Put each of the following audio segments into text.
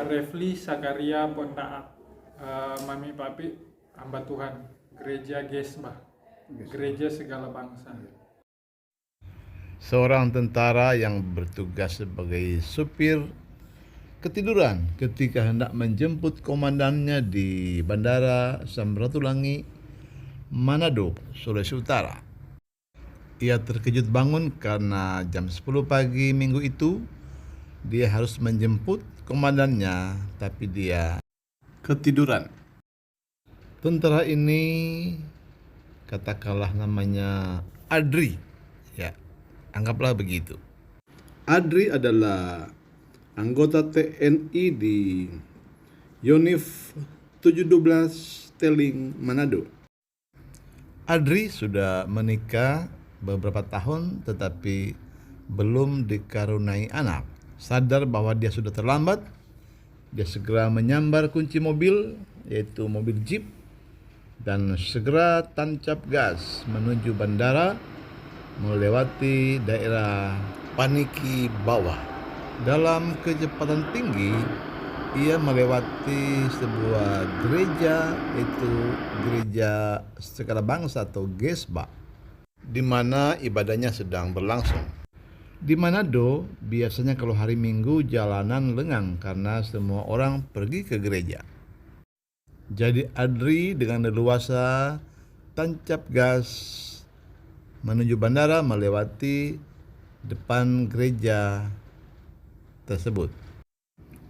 Refli Sakaria Pondaak, Mami Papi, hamba Tuhan, Gereja Gesbah, Gereja Segala Bangsa. Seorang tentara yang bertugas sebagai supir ketiduran ketika hendak menjemput komandannya di Bandara Samratulangi, Manado, Sulawesi Utara. Ia terkejut bangun karena jam 10 pagi minggu itu dia harus menjemput komandannya, tapi dia ketiduran. Tentara ini katakanlah namanya Adri, ya, anggaplah begitu. Adri adalah anggota TNI di Yonif 712 Teling, Manado. Adri sudah menikah beberapa tahun tetapi belum dikaruniai anak. Sadar bahwa dia sudah terlambat, dia segera menyambar kunci mobil, yaitu mobil jeep, dan segera tancap gas menuju bandara melewati daerah Paniki bawah. Dalam kecepatan tinggi, ia melewati sebuah gereja, yaitu Gereja Segala Bangsa atau Gesbah, di mana ibadahnya sedang berlangsung. Di Manado, biasanya kalau hari Minggu jalanan lengang karena semua orang pergi ke gereja. Jadi Adri dengan leluasa tancap gas menuju bandara melewati depan gereja tersebut.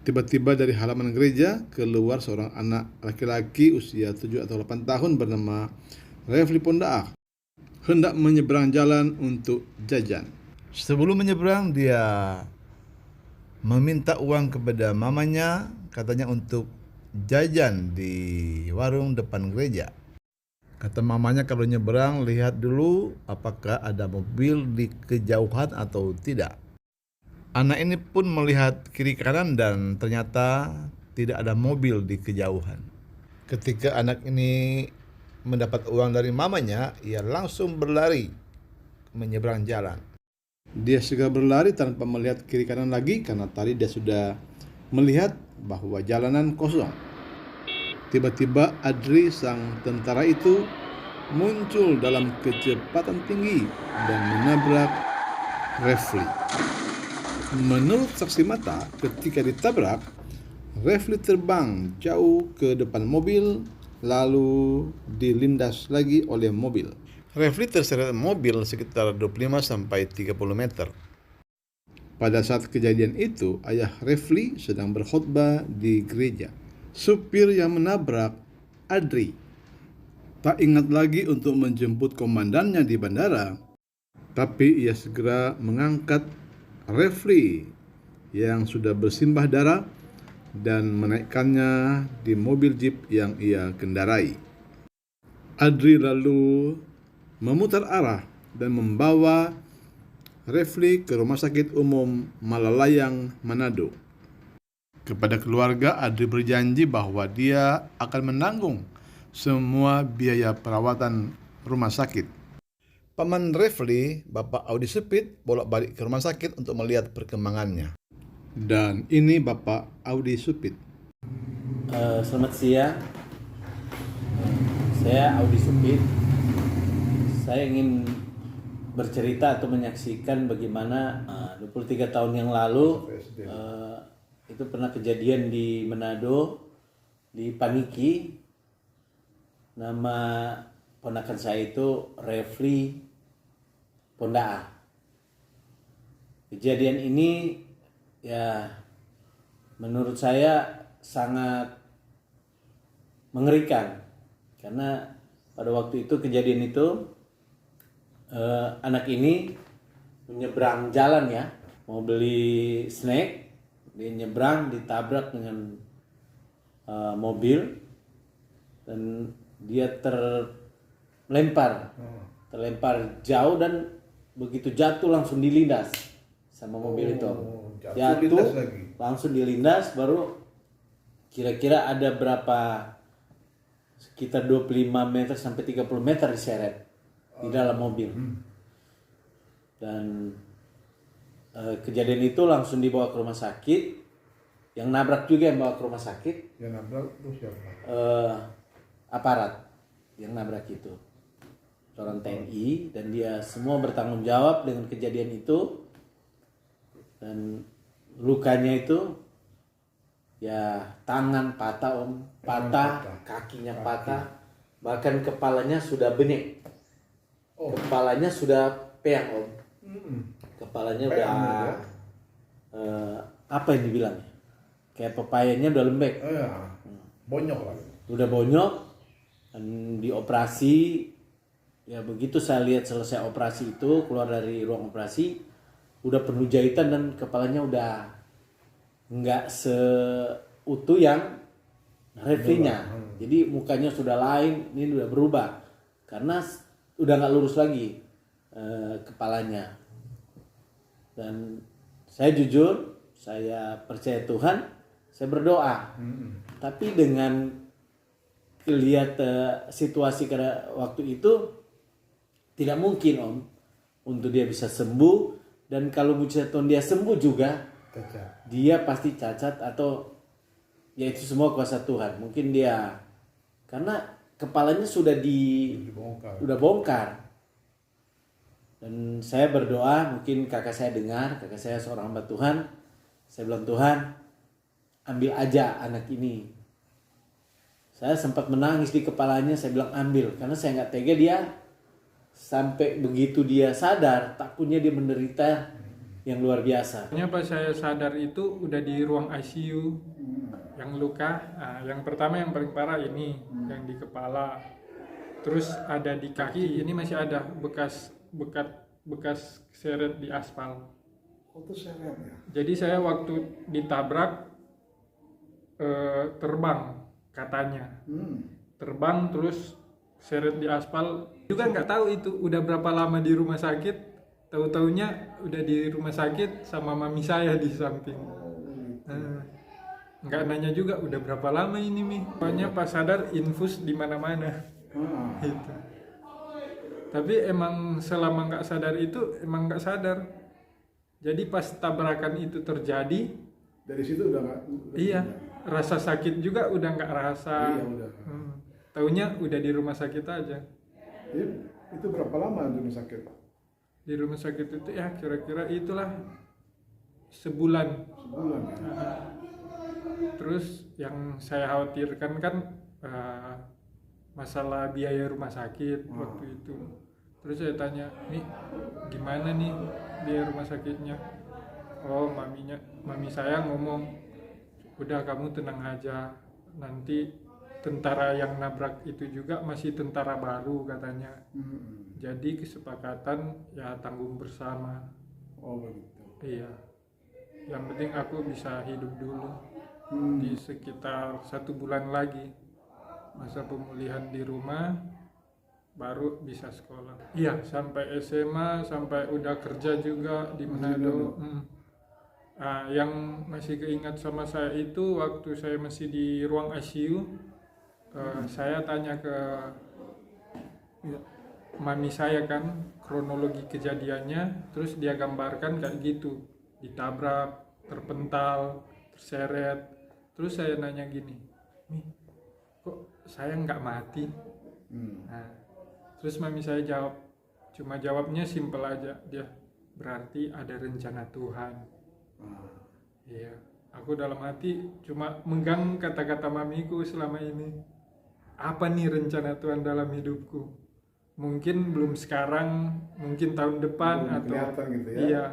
Tiba-tiba dari halaman gereja keluar seorang anak laki-laki usia 7 atau 8 tahun bernama Refli Pondaak, hendak menyeberang jalan untuk jajan. Sebelum menyeberang, dia meminta uang kepada mamanya, katanya untuk jajan di warung depan gereja. Kata mamanya, kalau nyeberang lihat dulu apakah ada mobil di kejauhan atau tidak. Anak ini pun melihat kiri kanan dan ternyata tidak ada mobil di kejauhan. Ketika anak ini mendapat uang dari mamanya, ia langsung berlari menyeberang jalan. Dia segera berlari tanpa melihat kiri kanan lagi karena tadi dia sudah melihat bahwa jalanan kosong. Tiba-tiba Adri, sang tentara itu, muncul dalam kecepatan tinggi dan menabrak Refli. Menurut saksi mata, ketika ditabrak, Refli terbang jauh ke depan mobil, lalu dilindas lagi oleh mobil. Refli terseret mobil sekitar 25-30 meter. Pada saat kejadian itu, ayah Refli sedang berkhotbah di gereja. Supir yang menabrak Adri tak ingat lagi untuk menjemput komandannya di bandara, tapi ia segera mengangkat Refli yang sudah bersimbah darah dan menaikkannya di mobil jeep yang ia kendarai. Adri lalu memutar arah dan membawa Refli ke Rumah Sakit Umum Malalayang, Manado. Kepada keluarga, Adri berjanji bahwa dia akan menanggung semua biaya perawatan rumah sakit. Paman Refli, Bapak Audi Supit, bolak-balik ke rumah sakit untuk melihat perkembangannya. Dan ini Bapak Audi Supit. Selamat siang, saya Audi Supit. Saya ingin bercerita atau menyaksikan bagaimana 23 tahun yang lalu itu pernah kejadian di Manado, di Paniki. Nama ponakan saya itu Refli Pondaak. Kejadian ini ya menurut saya sangat mengerikan karena pada waktu itu kejadian itu anak ini menyeberang jalan ya, mau beli snack, dia nyebrang ditabrak dengan mobil dan dia terlempar jauh dan begitu jatuh langsung dilindas sama mobil itu. Jatuh langsung dilindas, baru kira-kira ada berapa, sekitar 25 meter sampai 30 meter diseret di dalam mobil. Dan kejadian itu langsung dibawa ke rumah sakit yang nabrak juga yang bawa ke rumah sakit. Yang nabrak itu siapa? Aparat yang nabrak itu seorang TNI, dan dia semua bertanggung jawab dengan kejadian itu. Dan lukanya itu ya tangan patah om, patah, kakinya patah, bahkan kepalanya sudah benyek. Kepalanya sudah peang om, kepalanya udah apa yang dibilang, kayak pepayanya udah lembek. Bonyok lah. Udah bonyok, dan dioperasi. Ya begitu saya lihat selesai operasi itu, keluar dari ruang operasi, udah penuh jahitan dan kepalanya udah nggak seutuh yang refrinya. Jadi mukanya sudah lain, ini udah berubah karena udah nggak lurus lagi kepalanya. Dan saya jujur, saya percaya Tuhan, saya berdoa. Tapi dengan lihat situasi pada waktu itu, tidak mungkin om untuk dia bisa sembuh. Dan kalau mujizat Tuhan dia sembuh juga, dia pasti cacat atau ya itu semua kuasa Tuhan. Mungkin dia karena kepalanya sudah udah bongkar. Dan saya berdoa, mungkin kakak saya dengar, kakak saya seorang hamba Tuhan. Saya bilang, Tuhan, ambil aja anak ini. Saya sempat menangis di kepalanya, saya bilang ambil, karena saya nggak tega dia sampai begitu dia sadar, takutnya dia menderita yang luar biasa. Pas saya sadar itu udah di ruang ICU, yang luka, yang pertama yang paling parah ini, yang di kepala, terus ada di kaki, ini masih ada bekas seret di aspal. Seret ya? Jadi saya waktu ditabrak terbang katanya, terbang terus seret di aspal, juga nggak tahu itu udah berapa lama di rumah sakit. Tahu-taunya udah di rumah sakit sama mami saya di samping. Nggak nanya juga udah berapa lama ini Mi. Pokoknya pas sadar infus di mana-mana. Gitu. Tapi emang selama nggak sadar itu emang nggak sadar. Jadi pas tabrakan itu terjadi, dari situ udah nggak. Iya, rasa sakit juga udah nggak rasa. Iya udah. Taunya udah di rumah sakit aja. Jadi, itu berapa lama di rumah sakit? Di rumah sakit itu ya kira-kira itulah sebulan. Sebulan ya. Terus yang saya khawatirkan kan masalah biaya rumah sakit waktu itu. Terus saya tanya, nih gimana nih biaya rumah sakitnya? Oh mami saya ngomong, udah kamu tenang aja, nanti tentara yang nabrak itu juga masih tentara baru katanya. Jadi kesepakatan ya tanggung bersama. Oh begitu. Iya. Yang penting aku bisa hidup dulu. Di sekitar 1 bulan lagi masa pemulihan di rumah, baru bisa sekolah. Iya, sampai SMA, sampai udah kerja juga di Manado. Yang masih keingat sama saya itu waktu saya masih di ruang ICU, saya tanya ke mami saya kan kronologi kejadiannya, terus dia gambarkan kayak gitu, ditabrak, terpental, terseret. Terus saya nanya gini, nih kok saya nggak mati? Nah, terus mami saya jawab, cuma jawabnya simpel aja, dia berarti ada rencana Tuhan. Iya, aku dalam hati cuma menggang kata-kata mamiku selama ini. Apa nih rencana Tuhan dalam hidupku? Mungkin belum sekarang, mungkin tahun depan belum atau kelihatan gitu ya. Iya,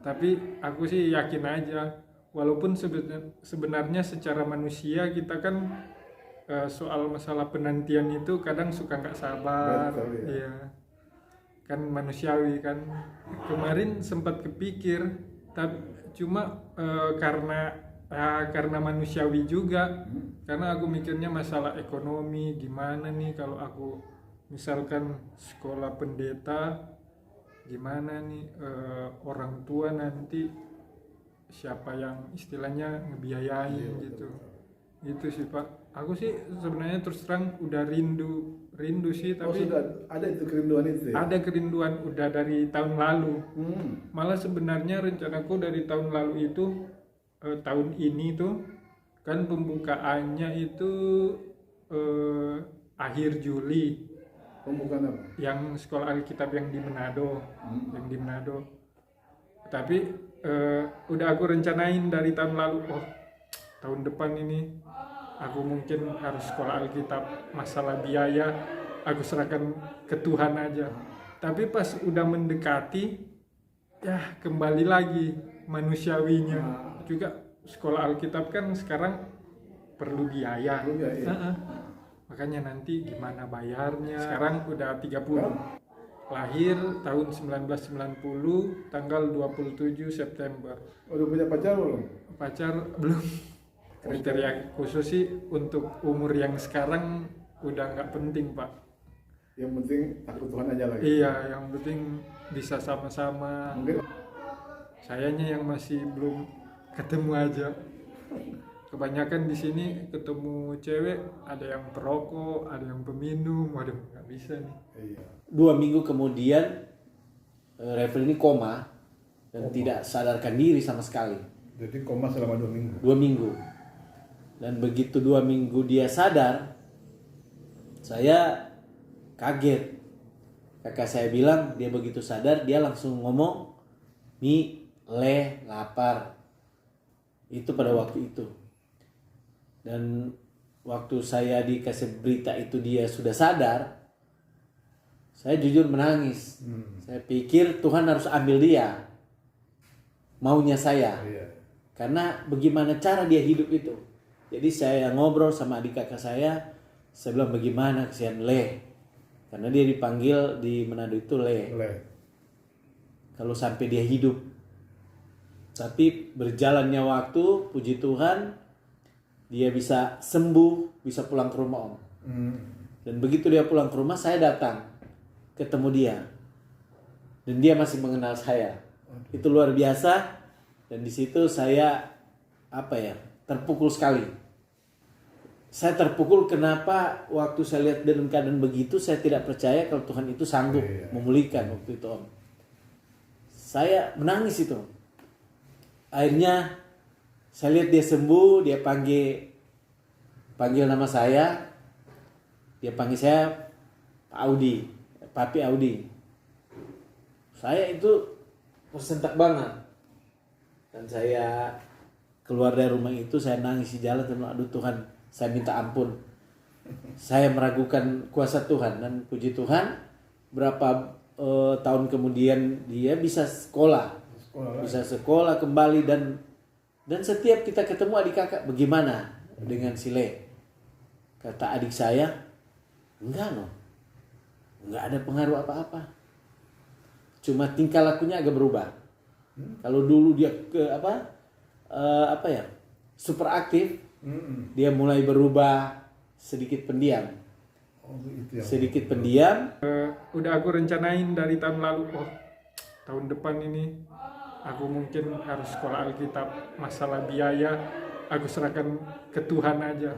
tapi aku sih yakin aja. Walaupun sebenarnya secara manusia kita kan soal masalah penantian itu kadang suka nggak sabar. Betul, ya. Iya, kan manusiawi kan. Kemarin sempat kepikir, tapi cuma karena manusiawi juga, karena aku mikirnya masalah ekonomi, gimana nih kalau aku misalkan sekolah pendeta, gimana nih orang tua nanti siapa yang istilahnya ngebiayain gitu. Gitu sih Pak. Aku sih sebenarnya terus terang udah rindu sih, tapi sudah ada itu kerinduan itu ya? Ada kerinduan udah dari tahun lalu. Malah sebenarnya rencanaku dari tahun lalu itu tahun ini tuh kan pembukaannya itu akhir Juli. Pembukaan apa? Yang sekolah Alkitab yang di Manado, Tapi udah aku rencanain dari tahun lalu. Oh, tahun depan ini aku mungkin harus sekolah Alkitab. Masalah biaya aku serahkan ke Tuhan aja. Tapi pas udah mendekati, ya kembali lagi manusiawinya. Juga sekolah Alkitab kan sekarang perlu biaya. Makanya nanti gimana bayarnya. Sekarang udah 30. Lahir tahun 1990, tanggal 27 September. Udah punya pacar belum? Pacar belum. Kriteria khusus sih untuk umur yang sekarang udah nggak penting, Pak. Yang penting takut Tuhan aja lagi. Iya, yang penting bisa sama-sama. Mungkin Sayanya yang masih belum ketemu aja. Kebanyakan di sini ketemu cewek, ada yang perokok, ada yang peminum. Waduh, nggak bisa nih. iya. 2 minggu kemudian Revel ini koma dan tidak sadarkan diri sama sekali. Jadi koma selama 2 minggu. 2 minggu. Dan begitu 2 minggu dia sadar, saya kaget. Kakak saya bilang dia begitu sadar dia langsung ngomong, "Mi, le, lapar." Itu pada waktu itu. Dan waktu saya dikasih berita itu dia sudah sadar, saya jujur menangis. Saya pikir Tuhan harus ambil dia, maunya saya. Iya. Karena bagaimana cara dia hidup itu. Jadi saya ngobrol sama adik kakak saya bilang bagaimana kesian Le. Karena dia dipanggil di Manado itu Le. Boleh. Kalau sampai dia hidup. Tapi berjalannya waktu, puji Tuhan, dia bisa sembuh, bisa pulang ke rumah Om. Dan begitu dia pulang ke rumah, saya datang, ketemu dia. Dan dia masih mengenal saya. Itu luar biasa. Dan di situ saya, terpukul sekali. Saya terpukul kenapa waktu saya lihat dalam keadaan begitu, saya tidak percaya kalau Tuhan itu sanggup memulihkan waktu itu Om. Saya menangis itu. Akhirnya saya lihat dia sembuh, dia panggil nama saya. Dia panggil saya Pak Audi, Papi Audi. Saya itu tersentak banget. Dan saya keluar dari rumah itu, saya nangis di jalan dan aduh Tuhan, saya minta ampun. Saya meragukan kuasa Tuhan dan puji Tuhan berapa tahun kemudian dia bisa sekolah kembali dan setiap kita ketemu adik kakak bagaimana dengan si Le, kata adik saya enggak ada pengaruh apa-apa, cuma tingkah lakunya agak berubah. Kalau dulu dia super aktif, dia mulai berubah sedikit pendiam. Udah aku rencanain dari tahun lalu. Oh, tahun depan ini aku mungkin harus sekolah Alkitab. Masalah biaya aku serahkan ke Tuhan aja.